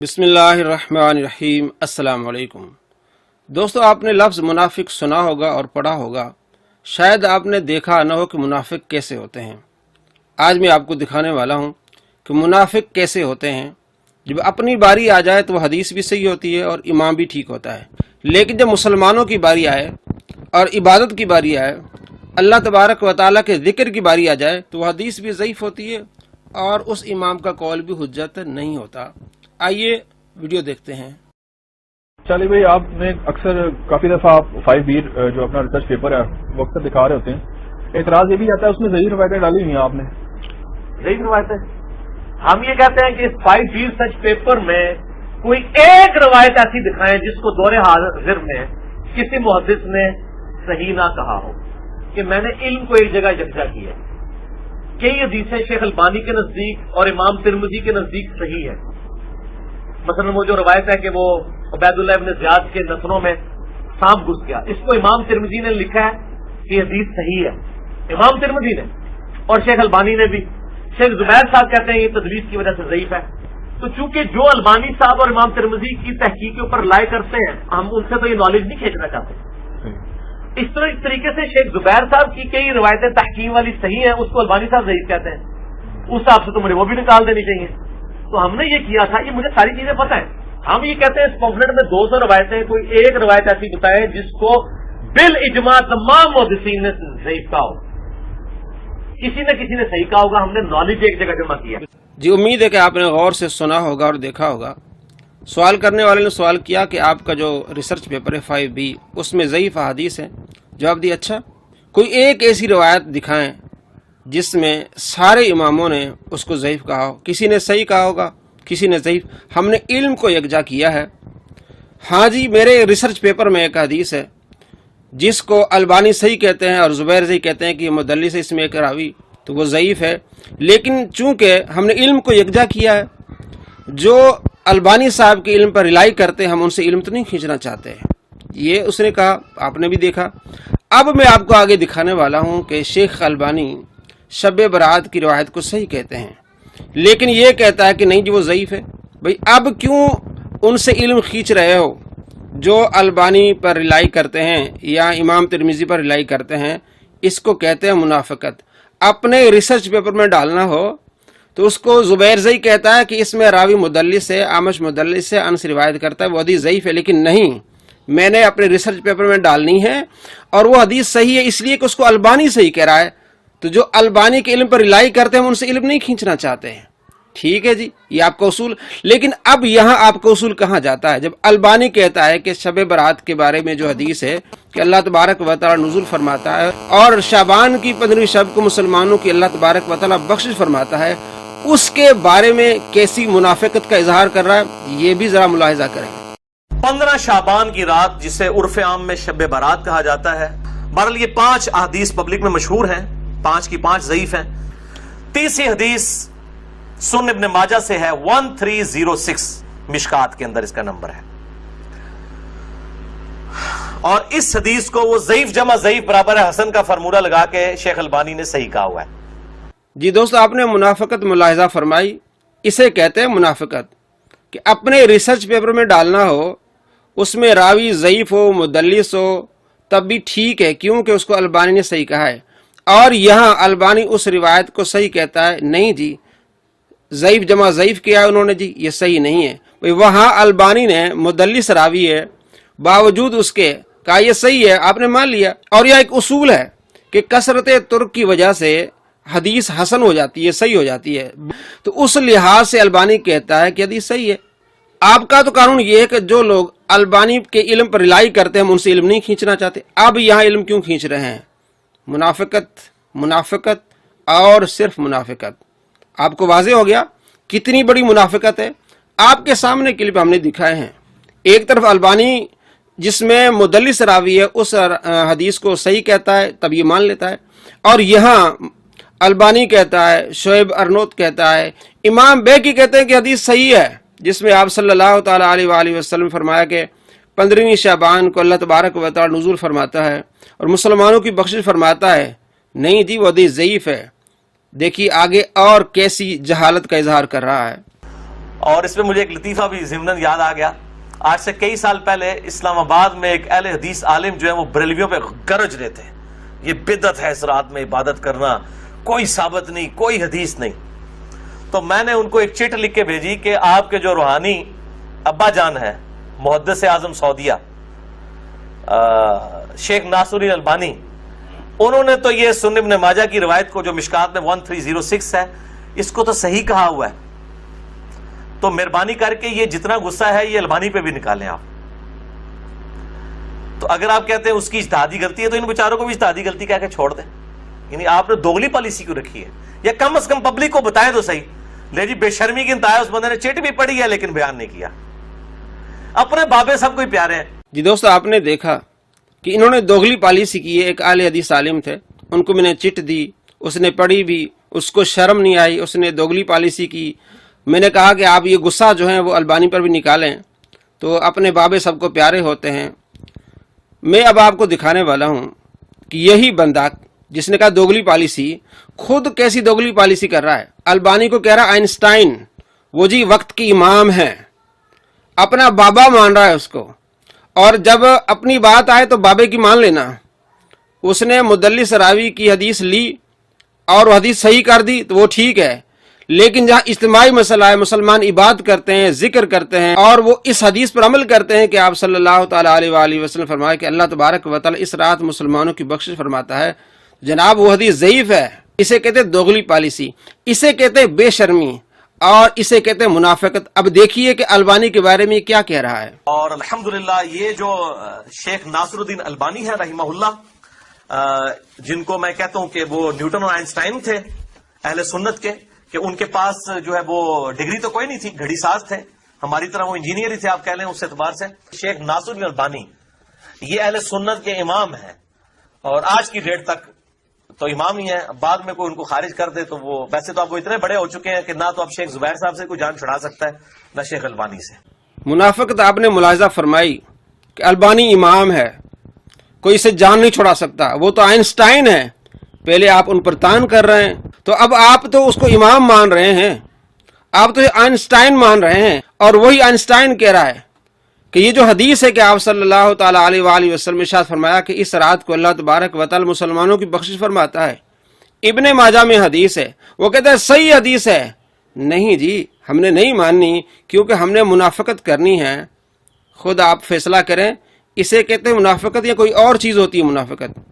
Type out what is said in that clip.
बिस्मिल्लाहिर्रहमानिर्रहीम। अस्सलाम वालेकुम दोस्तों, आपने लफ्ज़ मुनाफिक सुना होगा और पढ़ा होगा। शायद आपने देखा न हो कि मुनाफिक कैसे होते हैं। आज मैं आपको दिखाने वाला हूँ कि मुनाफिक कैसे होते हैं। जब अपनी बारी आ जाए तो वह हदीस भी सही होती है और इमाम भी ठीक होता है, लेकिन जब मुसलमानों की बारी आए और इबादत की बारी आए, अल्लाह तबारक व तआला के ज़िक्र की बारी आ जाए तो वह हदीस भी ज़ईफ़ होती है और उस इमाम का कौल भी हुज्जत नहीं होता। आइए वीडियो देखते हैं। चलिए भाई, आपने अक्सर काफी दफा आप 5B जो अपना रिसर्च पेपर है वो अक्सर दिखा रहे होते हैं। एतराज ये भी आता है उसमें ज़ईफ़ रवायतें डाली हुई हैं आपने। ज़ईफ़ रवायतें हम ये कहते हैं कि इस 5B रिसर्च पेपर में कोई एक रवायत ऐसी दिखाएं जिसको दौरे हाजिर में किसी मुहद्दिस ने सही ना कहा हो कि मैंने इल्म को एक जगह यकजा किया। कई हदीसें शेख अलबानी के नजदीक और इमाम तिरमिज़ी के नजदीक सही है। मसलन वो जो रवायत है कि वो उबैदुल्लाह इब्न ज़ियाद के नसलों में सांप घुस गया, इसको इमाम तिरमिज़ी ने लिखा है कि हदीस सही है। इमाम तिरमिज़ी ने और शेख अलबानी ने भी। शेख जुबैर साहब कहते हैं ये तदलीस की वजह से ज़ईफ़ है। तो चूंकि जो अलबानी साहब और इमाम तिरमिज़ी की तहकीक के ऊपर लाए करते हैं, हम उनसे तो ये नॉलेज नहीं खींचना चाहते। इस तरीके से शेख जुबैर साहब की कई रवायतें तहकीम वाली सही हैं, उसको अलबानी साहब ज़ईफ़ कहते हैं। उस हिसाब से तो मुझे वो भी निकाल देनी चाहिए। तो हमने ये किया था, ये मुझे सारी चीजें पता है। हम ये कहते हैं इस पॉम्फलेट में 200 रवायतें, कोई एक रवायत ऐसी बताए जिसको बिल इजमा तमाम मुहद्दिसीन ने ज़ईफ़ कहा हो, किसी न किसी ने सही कहा होगा। हमने नॉलेज एक जगह जमा किया। जी, उम्मीद है कि आपने गौर से सुना होगा और देखा होगा। सवाल करने वाले ने सवाल किया कि आपका जो रिसर्च पेपर है 5B, उसमें ज़ईफ़ हदीस है। जवाब दिया, अच्छा कोई एक ऐसी रवायत दिखाएं जिसमें सारे इमामों ने उसको ज़ईफ़ कहा हो। किसी ने सही कहा होगा, किसी ने ज़ईफ़। हमने इल्म को यकजा किया है। हाँ जी, मेरे रिसर्च पेपर में एक हदीस है जिसको अलबानी सही कहते हैं और ज़ुबैर सही कहते हैं कि मुदल्लिस है इसमें एक रावी, तो वो ज़ईफ़ है। लेकिन चूँकि हमने इल्म को यकजा किया है, जो अलबानी साहब के इल्म पर रिलाई करते हैं, हम उनसे इल्म तो नहीं खींचना चाहते हैं। ये उसने कहा, आपने भी देखा। अब मैं आपको आगे दिखाने वाला हूँ कि शेख अलबानी शब बरात की रवायत को सही कहते हैं, लेकिन ये कहता है कि नहीं जी वो ज़ईफ़ है। भाई, अब क्यों उनसे इल्म खींच रहे हो जो अलबानी पर रिलाई करते हैं या इमाम तिरमिज़ी पर रिलाई करते हैं? इसको कहते हैं मुनाफ़िकत। अपने रिसर्च पेपर में डालना हो तो उसको ज़ुबैर ज़ई कहता है कि इसमें रावी मुदल्लिस है, आमश मुदल्लिस है, अनस रिवायत करता है, वो हदीस ज़ईफ़ है। लेकिन नहीं, मैंने अपने रिसर्च पेपर में डालनी है और वो हदीस सही है, इसलिए कि उसको अलबानी सही कह रहा है। तो जो अलबानी के इल्म पर रिलाई करते हैं, हम उनसे इल्म नहीं खींचना चाहते हैं। ठीक है जी, ये आपका उसूल। लेकिन अब यहाँ आपका उसूल कहाँ जाता है? जब अलबानी कहता है कि शब बरात के बारे में जो हदीस है कि अल्लाह तबारक व तआला नुज़ुल फरमाता है और शाबान की 15वीं शब को मुसलमानों की अल्लाह तबारक व तआला बख्शिश फरमाता है, उसके बारे में कैसी मुनाफिकत का इजहार कर रहा है, ये भी जरा मुलाहिजा करें। 15 शाबान की रात, जिसे उर्फ आम में शब बरात कहा जाता है। बहरहाल ये 5 अहदीस पब्लिक में मशहूर हैं, 5 की 5 ज़ईफ़ हैं। तीसरी हदीस सुन्न इब्न माजा से है, 1306 मिशकात के अंदर इसका नंबर है। और इस हदीस को वो ज़ईफ़ जमा ज़ईफ़ बराबर है हसन का फार्मूला लगा के शेख अलबानी ने सही कहा हुआ है। जी दोस्तों, आपने मुनाफिकत मुलाहिजा फरमाई। इसे कहते हैं मुनाफिकत कि अपने रिसर्च पेपर में डालना हो, उसमें रावी ज़ईफ़ हो, मुदल्लिस हो, तब भी ठीक है, क्योंकि उसको अलबानी ने सही कहा है। और यहाँ अलबानी उस रिवायत को सही कहता है, नहीं जी ज़ईफ़ जमा ज़ईफ़ किया है उन्होंने जी, ये सही नहीं है। भाई, वहाँ अलबानी ने मुदल्लिस रावी है, बावजूद उसके कहा ये सही है, आपने मान लिया। और यह एक उसूल है कि कसरत तुर्क की वजह से हदीस हसन हो जाती है, सही हो जाती है। तो उस लिहाज से अलबानी कहता है कि हदीस सही है। आपका तो कानून ये है कि जो लोग अलबानी के इल्म पर रिलाई करते हैं, हम उनसे इल्म नहीं खींचना चाहते। अब यहाँ इल्म क्यों खींच रहे हैं? मुनाफिकत, मुनाफिकत और सिर्फ मुनाफिकत। आपको वाज़े हो गया कितनी बड़ी मुनाफिकत है। आपके सामने क्लिप हमने दिखाए हैं। एक तरफ अलबानी जिसमें मुदल्लिस रावी है, उस हदीस को सही कहता है, तब ये मान लेता है। और यहाँ अलबानी कहता है, शोएब अर्नोत कहता है, इमाम बैकी कहते हैं कि हदीस सही है, जिसमें आप सल्लल्लाहु तआला अलैहि वसल्लम फरमाया कि 15वीं शाबान को अल्लाह तबारक व तआला नुज़ुल फरमाता है और मुसलमानों की बख्शिश फरमाता है। नहीं जी, वो हदीस ज़ईफ़ है। देखिए आगे और कैसी जहालत का इजहार कर रहा है। اور اس میں مجھے ایک لطیفہ بھی ضمناً یاد آ گیا. آج سے کئی سال پہلے اسلام آباد میں ایک اہل حدیث عالم جو ہے وہ بریلویوں پہ گرج رہے تھے, یہ بدعت ہے اس رات میں عبادت کرنا, کوئی ثابت نہیں, کوئی حدیث نہیں. تو میں نے ان کو ایک چٹ لکھ کے بھیجی کہ آپ کے جو روحانی ابا جان ہے محدث اعظم سعودیہ شیخ ناصر الدین البانی, انہوں نے تو یہ سنن ابن ماجہ کی روایت کو جو مشکات میں 1306 ہے اس کو تو صحیح کہا ہوا ہے. تو مہربانی کر کے یہ جتنا غصہ ہے یہ البانی پہ بھی نکالیں آپ. تو اگر آپ کہتے ہیں اس کی اجتہادی غلطی ہے تو ان بیچاروں کو بھی اجتہادی غلطی کہہ کے چھوڑ دیں. یعنی آپ نے دوگلی پالیسی کیوں رکھی ہے؟ یا کم از کم پبلک کو بتائیں تو صحیح. لے جی بے شرمی کی انتہا ہے, اس بندے نے چٹ بھی پڑھی ہے لیکن بیان نہیں کیا. اپنے بابے سب کو پیارے ہیں. جی دوستو, آپ نے دیکھا کہ انہوں نے دوگلی پالیسی کی ہے. ایک اہل حدیث عالم تھے, ان کو میں نے چٹ دی, اس نے پڑھی بھی, اس کو شرم نہیں آئی, اس نے دوگلی پالیسی کی. میں نے کہا کہ آپ یہ غصہ جو ہے وہ البانی پر بھی نکالیں, تو اپنے بابے سب کو پیارے ہوتے ہیں. میں اب آپ کو دکھانے والا ہوں کہ یہی بندہ جس نے کہا دوگلی پالیسی, خود کیسی دوگلی پالیسی کر رہا ہے. البانی کو کہہ رہا آئنسٹائن وہ جی وقت کی امام ہے, اپنا بابا مان رہا ہے اس کو, اور جب اپنی بات آئے تو بابے کی مان لینا. اس نے مدلس راوی کی حدیث لی اور وہ حدیث صحیح کر دی تو وہ ٹھیک ہے, لیکن جہاں اجتماعی مسئلہ ہے, مسلمان عبادت کرتے ہیں, ذکر کرتے ہیں, اور وہ اس حدیث پر عمل کرتے ہیں کہ آپ صلی اللہ تعالیٰ علیہ وآلہ وسلم فرمائے کہ اللہ تبارک و تعالیٰ اس رات مسلمانوں کی بخشش فرماتا ہے, جناب وہ حدیث ضعیف ہے. اسے کہتے دوگلی پالیسی, اسے کہتے بے شرمی, اور اسے کہتے منافقت. اب دیکھیے کہ البانی کے بارے میں کیا کہہ رہا ہے. اور الحمدللہ یہ جو شیخ ناصر الدین البانی ہے رحمہ اللہ, جن کو میں کہتا ہوں کہ وہ نیوٹن اور آئنسٹائن تھے اہل سنت کے, کہ ان کے پاس جو ہے وہ ڈگری تو کوئی نہیں تھی, گھڑی ساز تھے, ہماری طرح وہ انجینئر ہی تھے آپ کہہ لیں اس اعتبار سے. شیخ ناصر الدین البانی یہ اہل سنت کے امام ہیں, اور آج کی ڈیٹ تک تو امام ہی ہیں. بعد میں کوئی ان کو خارج کر دے تو وہ, ویسے تو اب وہ اتنے بڑے ہو چکے ہیں کہ نہ تو اب شیخ زبیر صاحب سے کوئی جان چھڑا سکتا ہے نہ شیخ البانی سے. منافقت آپ نے ملاحظہ فرمائی کہ البانی امام ہے, کوئی اسے جان نہیں چھڑا سکتا, وہ تو آئنسٹائن ہے. پہلے آپ ان پر تان کر رہے ہیں, تو اب آپ تو اس کو امام مان رہے ہیں, آپ تو آئنسٹائن مان رہے ہیں. اور وہی آئنسٹائن کہہ رہا ہے کہ یہ جو حدیث ہے کہ آپ صلی اللہ تعالیٰ علیہ وآلہ وسلم ارشاد فرمایا کہ اس رات کو اللہ تبارک و تعالی مسلمانوں کی بخشش فرماتا ہے, ابن ماجہ میں حدیث ہے, وہ کہتا ہے صحیح حدیث ہے. نہیں جی, ہم نے نہیں ماننی کیونکہ ہم نے منافقت کرنی ہے. خود آپ فیصلہ کریں, اسے کہتے ہیں منافقت یا کوئی اور چیز ہوتی ہے منافقت.